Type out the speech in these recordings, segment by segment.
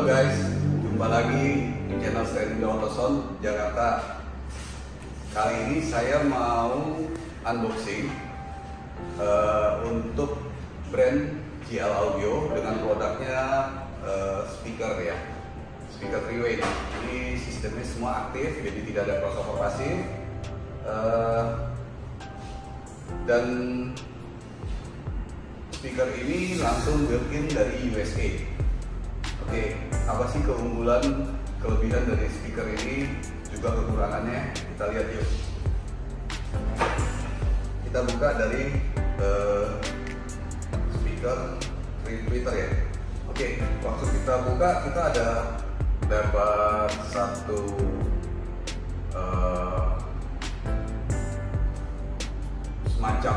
Halo guys, jumpa lagi di channel Standing Auto Sound Jakarta. Kali ini saya mau unboxing untuk brand GL Audio dengan produknya speaker ya, speaker 3-way. Ini sistemnya semua aktif, jadi tidak ada crossover pasif, dan speaker ini langsung built-in dari USA. Oke, apa sih keunggulan, kelebihan dari speaker ini, juga kekurangannya? Kita lihat yuk. Kita buka dari speaker tweeter ya. Oke, waktu kita buka kita ada dapat satu semacam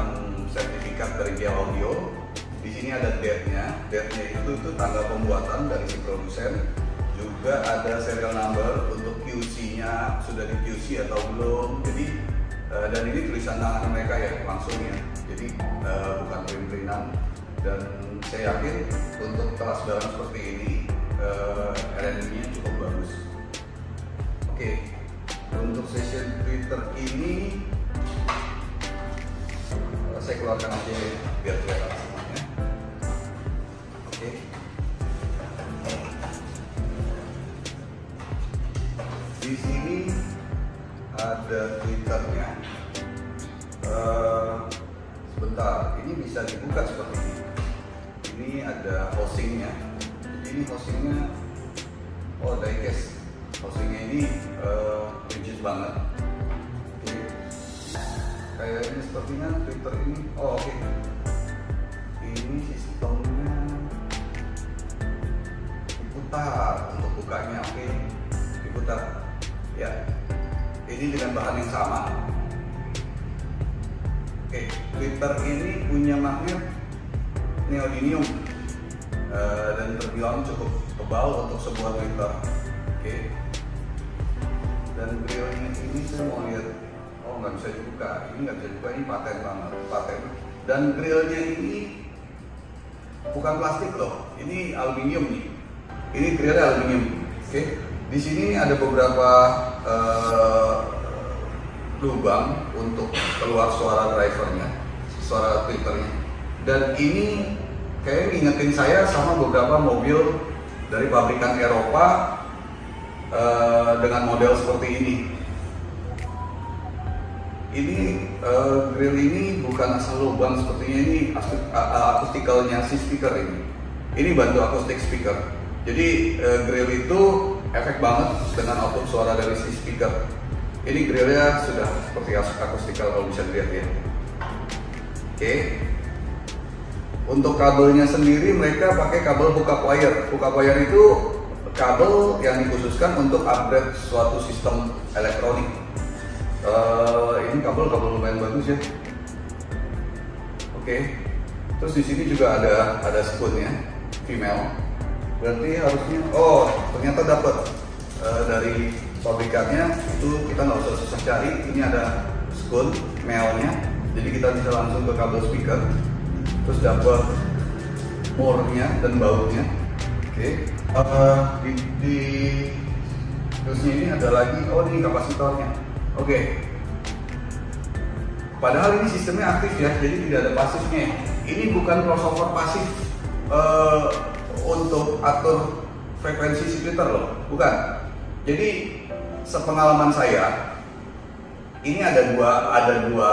sertifikat dari GL Audio. Di sini ada date-nya itu tanggal pembuatan dari si produsen. Juga ada serial number untuk QC-nya, sudah di QC atau belum. Jadi dan ini tulisan tangan mereka ya, langsung ya. Jadi bukan print-printan. Dan saya yakin untuk kelas barang seperti ini R&D-nya cukup bagus. Oke, untuk session Twitter ini saya keluarkan aja biar kelihatan semuanya. Oke. Di sini ada Twitternya. Sebentar, ini bisa dibuka seperti ini. Ini ada hostingnya. Jadi ini hostingnya, oh diecast. Hostingnya ini rigid banget. Oke. Kayaknya sepertinya Twitter ini, oh oke. Ini sistemnya diputar untuk bukanya, oke. Diputar. Ya, ini dengan bahan yang sama. Oke, Twitter ini punya magnet neodymium dan terbilang cukup tebal untuk sebuah Twitter. Oke. Dan grillnya ini saya mau lihat, oh nggak bisa dibuka, ini nggak bisa dibuka, ini paten banget, paten. Dan grillnya ini bukan plastik loh, ini aluminium nih. Ini grillnya aluminium. Oke. Di sini ada beberapa lubang untuk keluar suara drivernya, suara Twitternya. Dan ini kayak ngingetin saya sama beberapa mobil dari pabrikan Eropa dengan model seperti ini. Ini grill ini bukan asal lubang sepertinya, ini akustikalnya si speaker ini. Ini bantu akustik speaker. Jadi grill itu efek banget dengan output suara dari si speaker. Ini grillnya sudah seperti akustikal kalau bisa dilihat ya. Oke. Untuk kabelnya sendiri mereka pakai kabel hookup wire. Hookup wire itu kabel yang dikhususkan untuk upgrade suatu sistem elektronik. Ini kabel lumayan bagus ya. Oke. Terus di sini juga ada spoonnya, female. Berarti harusnya, oh ternyata dapat dari pabrikannya itu, kita nggak usah susah cari. Ini ada spoon male-nya, jadi kita bisa langsung ke kabel speaker. Terus dapat more-nya dan bautnya. Oke. Terusnya ini ada lagi, oh ini kapasitornya. Oke. Padahal ini sistemnya aktif ya, jadi tidak ada pasifnya. Ini bukan crossover pasif untuk atur frekuensi si Twitter loh, bukan. Jadi sepengalaman saya, ini ada dua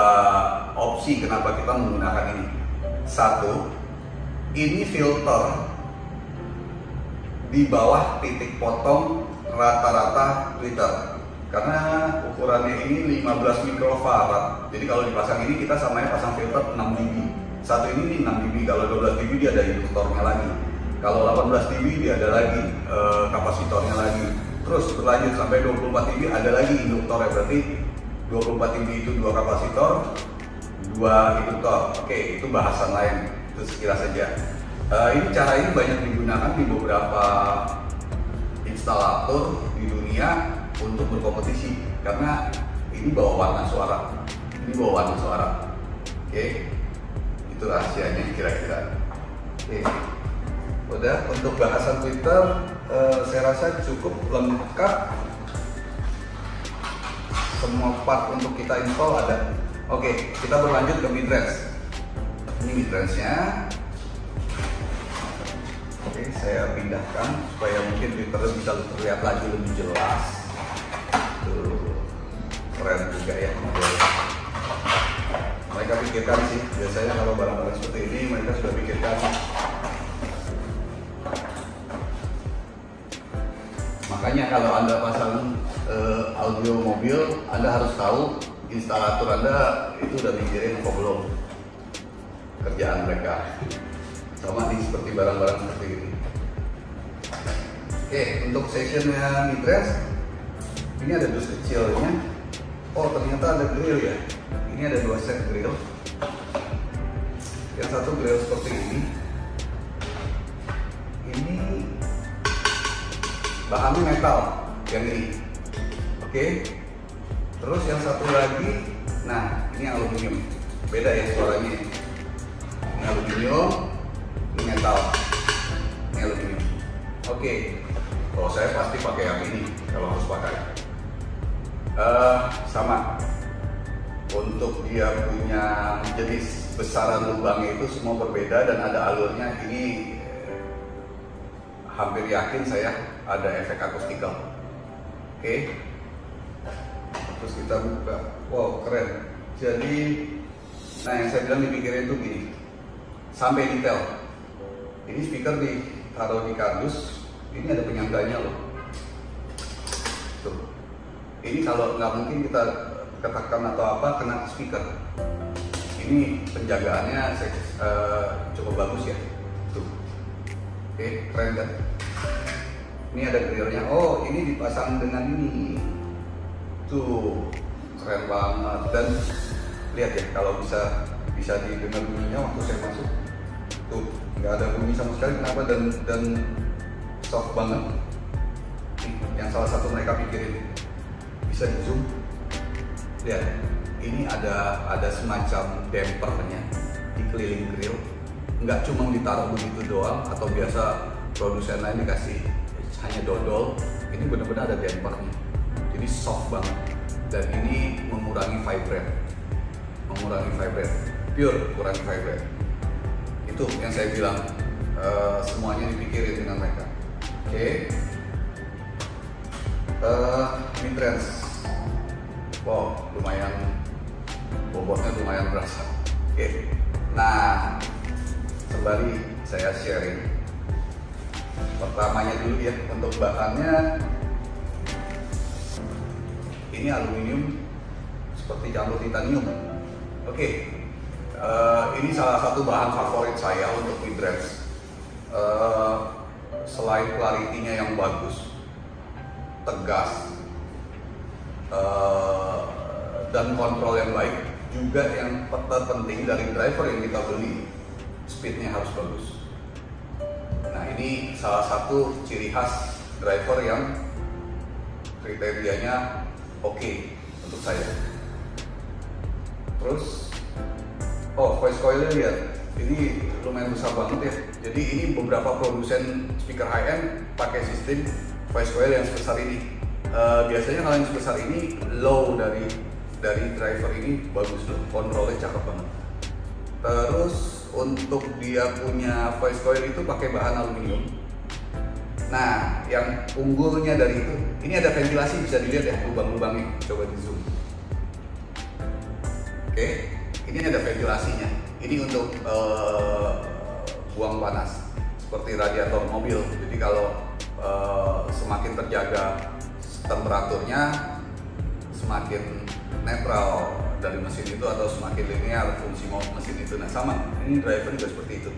opsi kenapa kita menggunakan ini. Satu, ini filter di bawah titik potong rata-rata Twitter, karena ukurannya ini 15 mikrofarad. Jadi kalau dipasang ini, kita samanya pasang filter 6 dB. Satu ini 6 dB, kalau 12 dB dia ada induktornya lagi. Kalau 18 dB dia ada lagi kapasitornya lagi. Terus berlanjut sampai 24 dB ada lagi induktornya. Berarti 24 dB itu 2 kapasitor, 2 induktor. Oke, itu bahasan lain, itu sekilas saja. Ini cara ini banyak digunakan di beberapa instalator di dunia untuk berkompetisi, karena ini bawa warna suara. Ini bawa warna suara. Oke. Itu rahasianya kira-kira. Oke. Udah, untuk bahasan Twitter saya rasa cukup lengkap. Semua part untuk kita install ada. Oke, kita berlanjut ke midrange. Ini midrange-nya. Oke, saya pindahkan supaya mungkin Twitter bisa terlihat lagi lebih jelas. Tuh, keren juga ya modelnya. Mereka pikirkan sih, biasanya kalau barang-barang seperti ini mereka sudah pikirkan. Makanya kalau Anda pasang audio mobil, Anda harus tahu instalator Anda itu udah mikirin apa belum kerjaan mereka. Sama nih seperti barang-barang seperti ini. Oke, untuk sessionnya midrange, ini ada dus kecilnya. Oh, ternyata ada grill ya. Ini ada 2 set grill. Yang satu grill seperti ini. Ini bahannya metal yang ini. Oke. Terus yang satu lagi, nah ini aluminium. Beda ya suaranya. Ini aluminium, ini metal. Ini aluminium. Oke. Kalau saya pasti pakai yang ini kalau harus pakai. Sama. Untuk dia punya jenis besaran lubangnya itu semua berbeda dan ada alurnya. Ini hampir yakin saya ada efek akustikal. Oke. Terus kita buka. Wow, keren. Jadi, nah yang saya bilang dipikirin itu gini, sampai detail. Ini speaker ditaruh di kardus. Ini ada penyangganya loh. Tuh. Ini kalau nggak mungkin kita katakan atau apa kena speaker. Ini penjagaannya cukup bagus ya. Tuh. Oke, keren kan? Ini ada grillnya. Oh, ini dipasang dengan ini. Tuh, keren banget. Dan lihat ya, kalau bisa didengar bunyinya waktu saya masuk. Tuh, nggak ada bunyi sama sekali. Kenapa? Dan soft banget. Nih, yang salah satu mereka pikirin. Bisa di zoom. Lihat, ini ada semacam dampernya di keliling grill. Nggak cuma ditaruh begitu doang, atau biasa produsen lain dikasih hanya dodol. Ini benar-benar ada dampernya. Jadi soft banget. Dan ini mengurangi vibrate. Pure kurangi vibrate. Itu yang saya bilang, semuanya dipikirin dengan mereka. Oke. Midrange. Wow, lumayan, bobotnya lumayan berasa. Oke. Nah, kembali saya sharing. Pertamanya dulu ya, untuk bahannya ini aluminium seperti campur titanium. Oke. Ini salah satu bahan favorit saya untuk midrange. Selain clarity-nya yang bagus, tegas, dan kontrol yang baik, juga yang terpenting dari driver yang kita beli, speednya harus bagus. Nah, ini salah satu ciri khas driver yang kriterianya oke untuk saya. Terus, voice coil-nya lihat, ini lumayan besar banget ya. Jadi ini beberapa produsen speaker high-end pakai sistem voice coil yang sebesar ini. Biasanya kalau yang sebesar ini low dari driver ini bagus loh, kontrolnya cakep banget. Terus untuk dia punya voice coil itu pakai bahan aluminium. Nah, yang unggulnya dari itu, ini ada ventilasi, bisa dilihat ya lubang-lubangnya. Coba di zoom. Oke, ini ada ventilasinya. Ini untuk buang panas, seperti radiator mobil. Jadi kalau semakin terjaga temperaturnya, semakin netral dari mesin itu, atau semakin linear fungsi mesin itu. Nah, sama, ini driver juga seperti itu.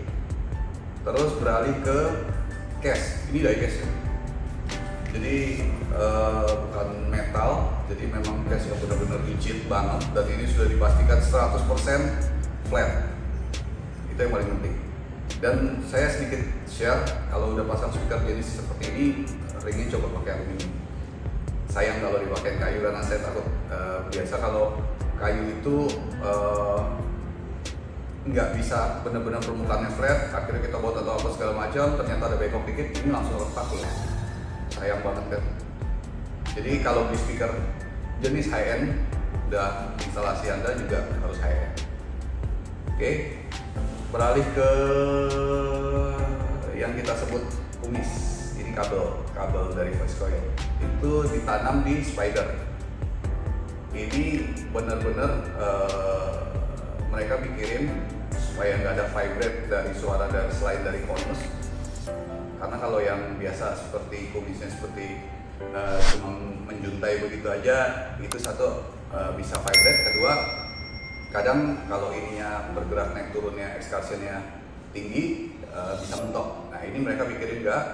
Terus beralih ke case, ini die-case ya. Jadi bukan metal, jadi memang case yang benar-benar rigid banget, dan ini sudah dipastikan 100% flat. Itu yang paling penting. Dan saya sedikit share, kalau udah pasang speaker jenis seperti ini, ringnya coba pakai aluminium. Sayang kalau dipakai kayu, karena saya takut biasa kalau kayu itu nggak bisa benar-benar permukaannya flat, akhirnya kita buat atau apa segala macam, ternyata ada bengkok dikit, ini langsung retak loh. Sayang banget kan. Jadi kalau beli speaker jenis high end, udah instalasi Anda juga harus high end. Oke, beralih ke yang kita sebut kumis. Ini kabel dari voice coil itu ditanam di spider. Ini benar-benar mereka pikirin supaya nggak ada vibrate dari suara selain dari konus. Karena kalau yang biasa seperti kumisnya seperti cuma menjuntai begitu aja, itu satu bisa vibrate. Kedua, kadang kalau ininya bergerak naik turunnya excursionnya tinggi bisa mentok. Nah ini mereka pikirin nggak.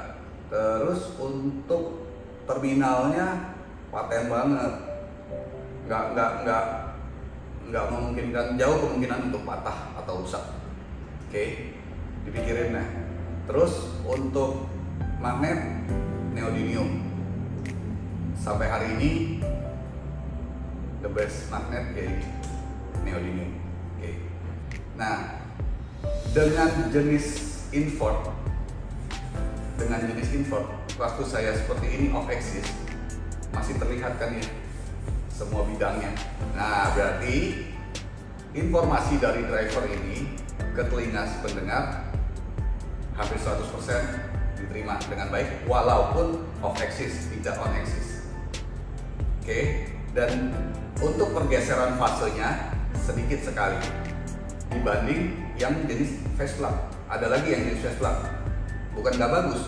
Terus untuk terminalnya paten banget, nggak memungkinkan, jauh kemungkinan untuk patah atau rusak. Oke, dipikirin. Nah terus untuk magnet neodymium sampai hari ini the best magnet kayak neodymium. Oke. Nah dengan jenis invert waktu saya seperti ini off axis masih terlihat kan ya semua bidangnya. Nah berarti informasi dari driver ini ke telinga si pendengar hampir 100% diterima dengan baik walaupun off axis, tidak on axis. Oke, dan untuk pergeseran fasenya sedikit sekali dibanding yang jenis face plug. Ada lagi yang jenis face plug, bukan nggak bagus,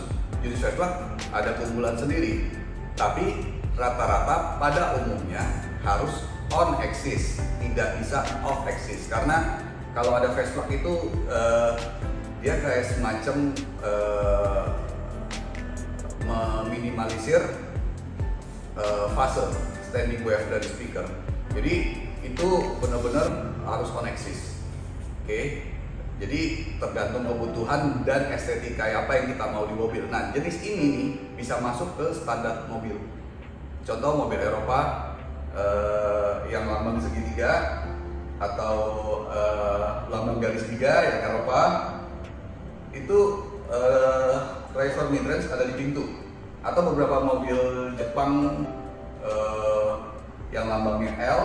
jenis face plug ada keunggulan sendiri, tapi rata-rata pada umumnya harus on axis, tidak bisa off axis. Karena kalau ada face plug itu dia kayak semacam meminimalisir fase standing wave dari speaker. Jadi itu benar-benar harus on axis. Oke. Jadi tergantung kebutuhan dan estetika apa yang kita mau di mobil. Nah jenis ini nih bisa masuk ke standar mobil. Contoh mobil Eropa yang lambang segitiga atau lambang garis tiga yang Eropa itu driver midrange ada di pintu, atau beberapa mobil Jepang yang lambangnya L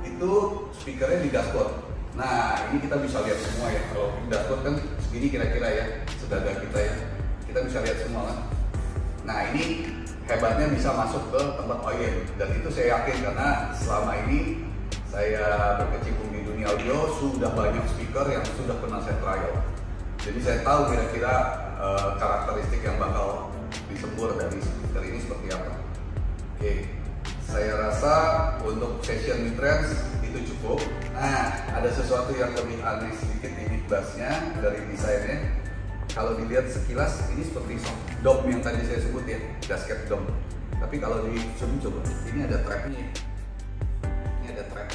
itu speakernya di dashboard. Nah ini kita bisa lihat semua ya, kalau di dashboard kan segini kira-kira ya sedada kita ya, kita bisa lihat semua kan. Nah ini hebatnya bisa masuk ke tempat OEM, dan itu saya yakin karena selama ini saya berkecimpung di dunia audio, sudah banyak speaker yang sudah pernah saya trial. Jadi saya tahu kira-kira karakteristik yang bakal disembur dari speaker ini seperti apa. Oke, saya rasa untuk session midrange itu cukup. Nah, ada sesuatu yang lebih aneh sedikit di mid bassnya dari desainnya. Kalau dilihat sekilas ini seperti dome yang tadi saya sebut ya, gasket dome. Tapi kalau di zoom coba, ini ada trapnya. Ini ada trap.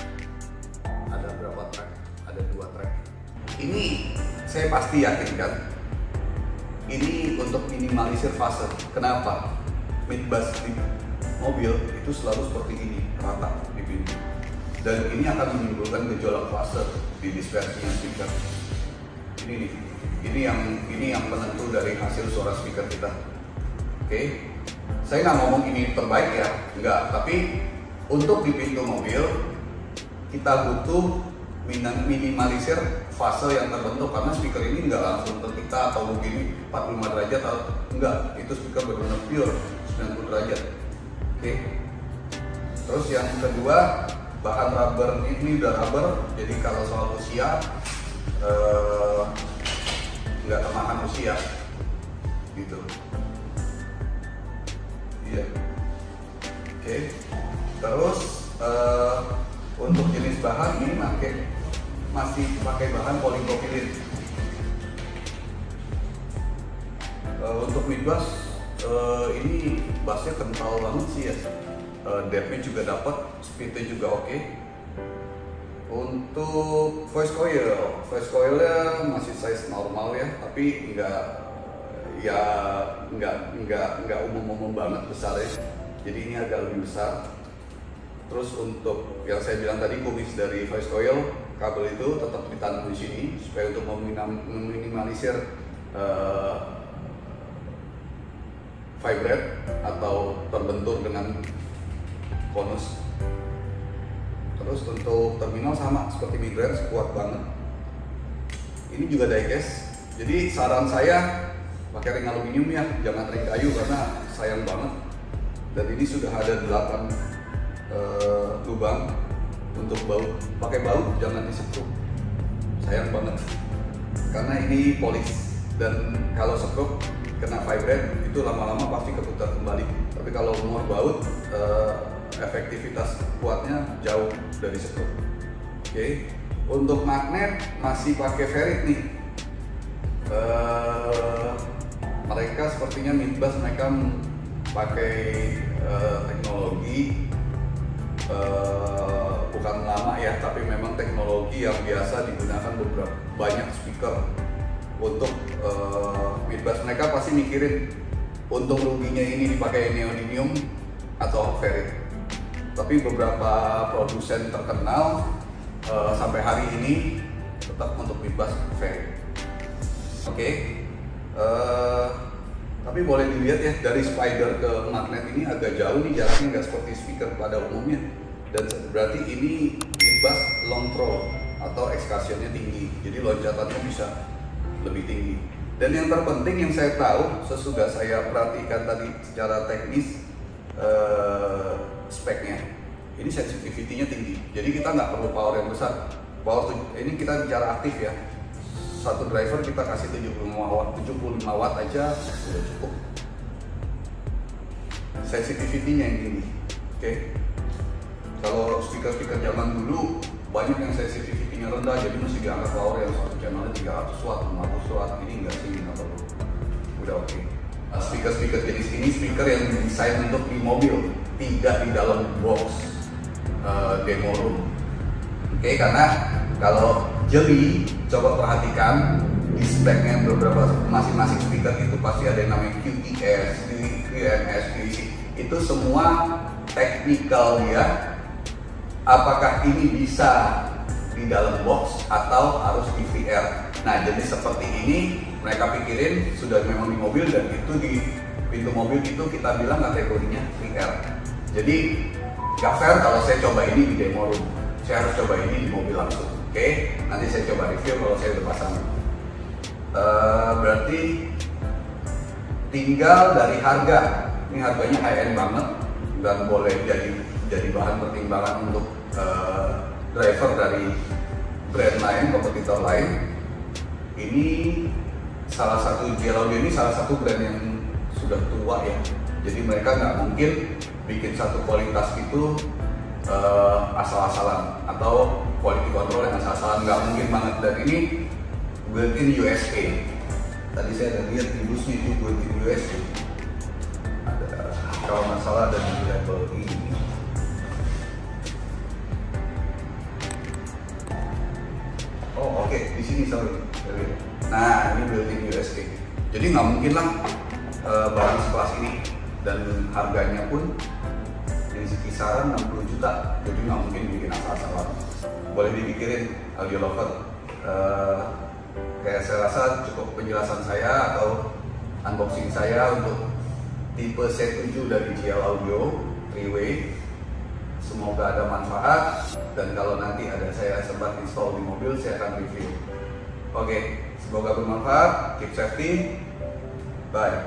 Ada berapa trap? Ada 2 trap. Ini saya pasti yakin kan, ini untuk minimalisir fase. Kenapa? Mid bass di mobil itu selalu seperti ini, rata di pintu. Dan ini akan menimbulkan gejolak fase di dispersinya speaker. Ini nih. Ini yang penentu dari hasil suara speaker kita. Oke, saya nggak ngomong ini terbaik ya, nggak. Tapi untuk di pintu mobil kita butuh minimalisir fase yang terbentuk, karena speaker ini nggak langsung terpecah atau begini 45 derajat atau enggak. Itu speaker benar-benar pure 90 derajat. Oke. Terus yang kedua, bahan rubber ini udah rubber, jadi kalau soal usia nggak termakan usia gitu. Iya. Oke. Terus untuk jenis bahan ini masih pakai bahan polypropylene. Untuk mid bass ini bassnya kental banget sih ya. Depthnya juga dapat, speednya juga oke. Untuk voice coilnya masih size normal ya, tapi nggak umum banget besar ya. Jadi ini agak lebih besar. Terus untuk yang saya bilang tadi, kumis dari voice coil kabel itu tetap ditanam di sini supaya untuk meminimalisir vibrate atau terbentur dengan konus. Terus untuk terminal sama seperti midrand, kuat banget. Ini juga diecast. Jadi saran saya pakai ring aluminium ya, jangan ring kayu karena sayang banget. Dan ini sudah ada 8 lubang untuk baut. Pakai baut jangan disetruk, sayang banget. Karena ini polis dan kalau setruk kena vibrate itu lama-lama pasti keputar kembali. Tapi kalau mur baut efektivitas kuatnya jauh dari setruk. Oke. Untuk magnet masih pakai ferrit nih. Mereka sepertinya Midbus mereka pakai teknologi bukan lama ya, tapi memang teknologi yang biasa digunakan beberapa banyak speaker untuk Midbus. Mereka pasti mikirin untung ruginya ini dipakai neodymium atau ferrit. Tapi beberapa produsen terkenal sampai hari ini tetap untuk Midbus ferrit. Oke. Tapi boleh dilihat ya, dari spider ke magnet ini agak jauh nih jaraknya, nggak seperti speaker pada umumnya. Dan berarti ini Midbus long throw atau excursionnya tinggi, jadi loncatannya bisa lebih tinggi. Dan yang terpenting yang saya tahu sesudah saya perhatikan tadi secara teknis speknya, ini sensitivity-nya tinggi. Jadi kita nggak perlu power yang besar. Ini kita bicara aktif ya. Satu driver kita kasih 75 watt aja sudah cukup. Sensitivity-nya yang tinggi. Oke. Kalau speaker-speaker zaman dulu banyak yang sensitivity-nya rendah, jadi mesti diangkat power yang satu channelnya 300 watt, 50 watt. Ini enggak sih, nggak perlu. Udah oke. Speaker-speaker jenis ini speaker yang didesain untuk di mobil, tidak di dalam box demo room. Oke, karena kalau jeli, coba perhatikan di speknya beberapa masing-masing speaker itu pasti ada yang namanya QES, QMS, QEC. Itu semua technical dia. Apakah ini bisa di dalam box atau harus di VR? Nah, jadi seperti ini mereka pikirin sudah memang di mobil, dan itu di pintu mobil itu kita bilang kategorinya VR. Jadi gak fair kalau saya coba ini di demo room, saya harus coba ini di mobil langsung. Oke, nanti saya coba review kalau saya udah pasang. Berarti tinggal dari harga. Ini harganya high end banget dan boleh jadi bahan pertimbangan untuk driver dari brand lain, kompetitor lain. Ini salah satu JL Audio ini salah satu brand yang sudah tua ya. Jadi mereka nggak mungkin bikin satu kualitas itu asal-asalan atau quality control yang asal-asalan, nggak mungkin banget. Dan ini built-in USA. Tadi saya ada lihat di busnya itu built-in USA. Ada kalau nggak salah ada di label ini. Oh oke, di sini sorry. Nah ini built-in USA. Jadi nggak mungkin lah barang sekelas ini, dan harganya pun di kisaran 60 juta. Jadi nggak mungkin bikin asal-asalan. Boleh dipikirin audio lover. Kayak saya rasa cukup penjelasan saya atau unboxing saya untuk tipe C7 dari JL Audio 3-way. Semoga ada manfaat, dan kalau nanti ada saya sempat install di mobil, saya akan review. Oke, semoga bermanfaat. Keep safety. Bye.